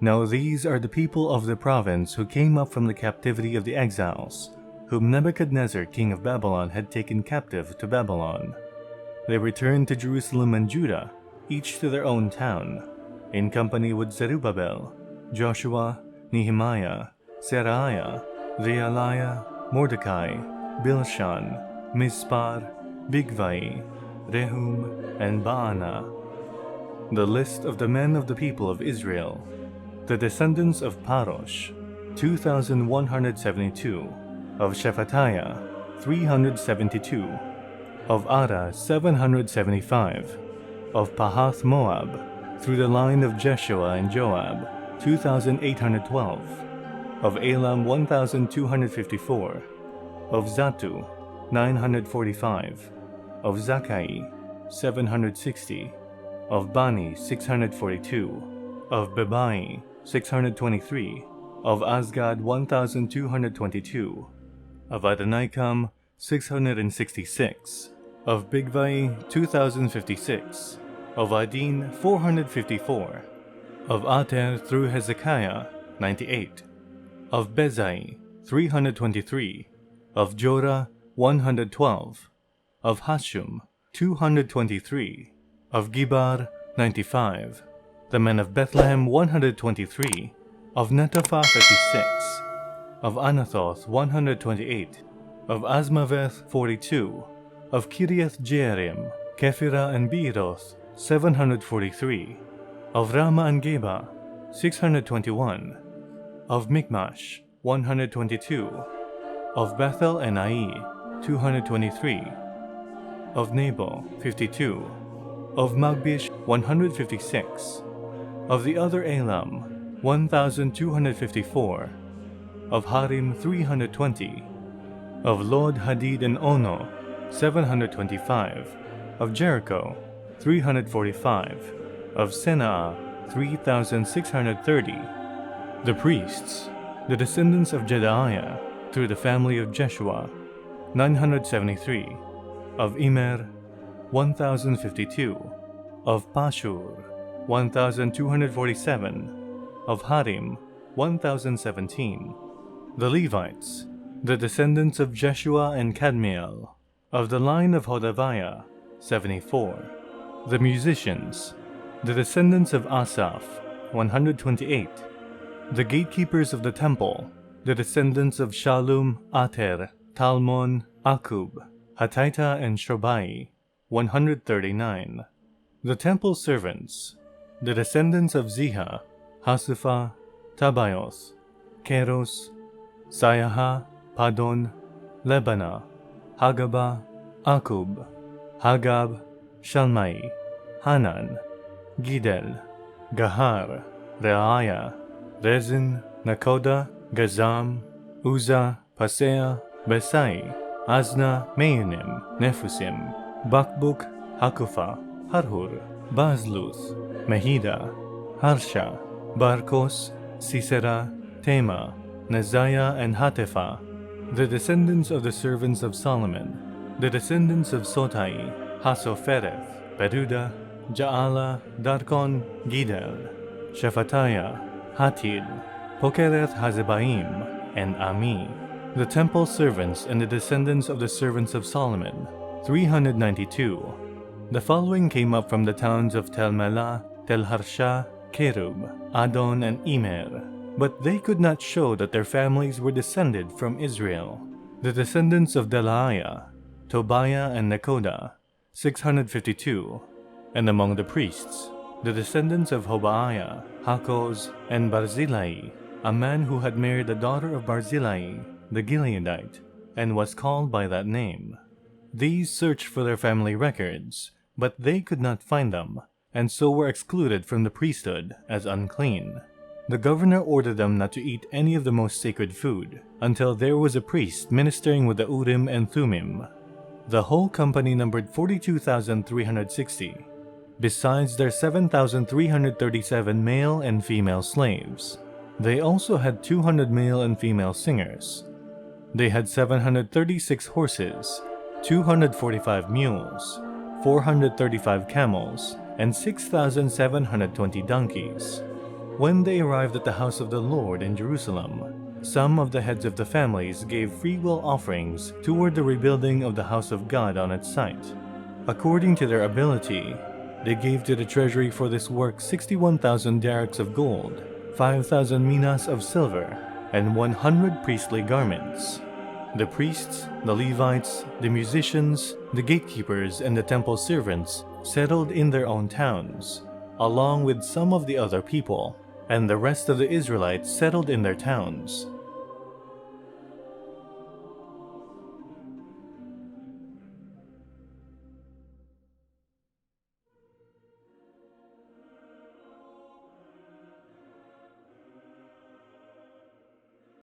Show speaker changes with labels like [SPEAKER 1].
[SPEAKER 1] Now these are the people of the province who came up from the captivity of the exiles, whom Nebuchadnezzar king of Babylon had taken captive to Babylon. They returned to Jerusalem and Judah, each to their own town, in company with Zerubbabel, Joshua, Nehemiah, Seraiah, Reelaiah, Mordecai, Bilshan, Mispar, Bigvai, Rehum and Baanah. The list of the men of the people of Israel. The descendants of Parosh, 2,172. Of Shephatiah, 372. Of Arah, 775. Of Pahath-Moab, through the line of Jeshua and Joab, 2,812. Of Elam, 1,254. Of Zattu, 945. Of Zakkai, 760. Of Bani, 642. Of Bebai, 623. Of Azgad, 1,222. Of Adonikam, 666. Of Bigvai, 2,056. Of Adin, 454. Of Ater through Hezekiah, 98. Of Bezai, 323. Of Jorah, 112. Of Hashum, 223. Of Gibar, 95. The men of Bethlehem, 123. Of Netophah, 36. Of Anathoth, 128. Of Azmaveth, 42. Of Kiriath Jearim, Kephirah and Beeroth, 743. Of Ramah and Geba, 621. Of Michmash, 122. Of Bethel and Ai, 223. Of Nebo, 52. Of Magbish, 156. Of the other Elam, 1,254. Of Harim, 320. Of Lod, Hadid and Ono, 725. Of Jericho, 345. Of Senaa, 3,630. The priests, the descendants of Jedaiah, through the family of Jeshua, 973. Of Immer, 1,052. Of Pashur, 1,247. Of Harim, 1,017. The Levites, the descendants of Jeshua and Kadmiel, of the line of Hodaviah, 74. The musicians, the descendants of Asaph, 128. The gatekeepers of the temple, the descendants of Shallum, Ater, Talmon, Akub, Hatita and Shobai, 139. The temple servants, the descendants of Ziha, Hasupha, Tabaoth, Keros, Sayaha, Padon, Lebanah, Hagabah, Akub, Hagab, Shalmai, Hanan, Gidel, Gahar, Reelaiah, Rezin, Nakoda, Gazam, Uzzah, Paseah, Bezai, Asna, Meunim, Nefusim, Bakbuk, Hakupha, Harhur, Bazluth, Mehida, Harsha, Barkos, Sisera, Tema, Neziah and Hatepha, the descendants of the servants of Solomon, the descendants of Sotai, Hasophereth, Peruda, Jaala, Darkon, Gidel, Shephatiah, Hatid, Pokereth Hazebaim, and Ami, the temple servants and the descendants of the servants of Solomon, 392. The following came up from the towns of Tel Melah, Tel Harsha, Kerub, Adon, and Immer, but they could not show that their families were descended from Israel. The descendants of Delaiah, Tobiah, and Nekoda, 652. And among the priests, the descendants of Hobaiah, Hakkoz, and Barzillai, a man who had married the daughter of Barzillai, the Gileadite, and was called by that name. These searched for their family records, but they could not find them, and so were excluded from the priesthood as unclean. The governor ordered them not to eat any of the most sacred food, until there was a priest ministering with the Urim and Thummim. The whole company numbered 42,360, besides their 7,337 male and female slaves. They also had 200 male and female singers. They had 736 horses, 245 mules, 435 camels, and 6,720 donkeys. When they arrived at the house of the Lord in Jerusalem, some of the heads of the families gave freewill offerings toward the rebuilding of the house of God on its site. According to their ability, they gave to the treasury for this work 61,000 derricks of gold, 5,000 minas of silver, and 100 priestly garments. The priests, the Levites, the musicians, the gatekeepers, and the temple servants settled in their own towns, along with some of the other people, and the rest of the Israelites settled in their towns.